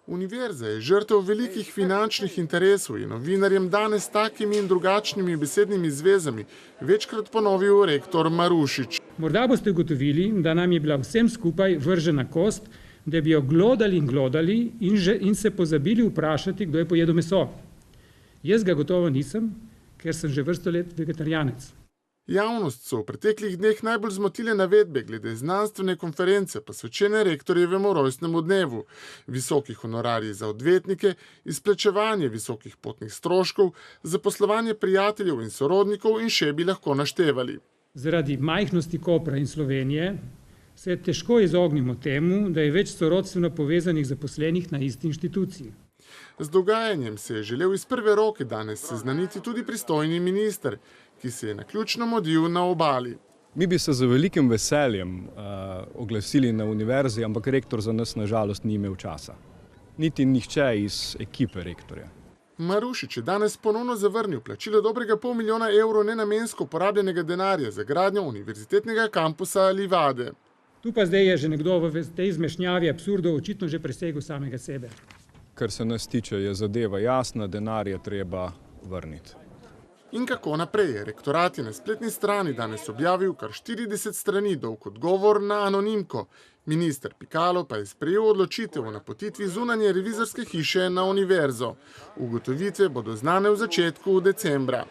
Univerza je žrtev velikih finančnih interesov in novinarjem danes s takimi in drugačnimi besednimi zvezami večkrat ponovil rektor Marušič. Morda boste ugotovili, da nam je bila vsem skupaj vržena kost, da bi jo glodali in glodali in se pozabili vprašati, kdo je pojedel meso. Jaz ga gotovo nisem, ker sem že vrsto let vegetarijanec. Javnost so v preteklih dneh najbolj zmotile navedbe glede znanstvene konference posvečene rektorjevemu rojstnemu dnevu, visoki honorarji za odvetnike, izplačevanje visokih potnih stroškov, zaposlovanje prijateljev in sorodnikov in še bi lahko naštevali. Zaradi majhnosti Kopra in Slovenije se težko izognimo temu, da je več sorodstveno povezanih zaposlenih na isti inštituciji. Z dogajanjem se je želel iz prve roke danes seznaniti tudi pristojni minister, ki se je naključno modil na obali. Mi bi se z velikim veseljem oglasili na univerzi, ampak rektor za nas nažalost ni imel časa. Niti nihče iz ekipe rektorja. Marušič je danes ponovno zavrnil plačilo dobrega $5 milijona nenamensko porabljenega denarja za gradnjo univerzitetnega kampusa Livade. Tu pa zdaj je že nekdo v tej zmešnjavi absurdov očitno že presegel samega sebe. Kar se nas tiče, je zadeva jasna, denar je treba vrniti. In kako naprej? Rektorat je na spletni strani danes objavil kar 40 strani dolg odgovor na anonimko. Minister Pikalo pa je sprejel odločitev o napotitvi zunanje revizorske hiše na univerzo. Ugotovitve bodo znane v začetku decembra.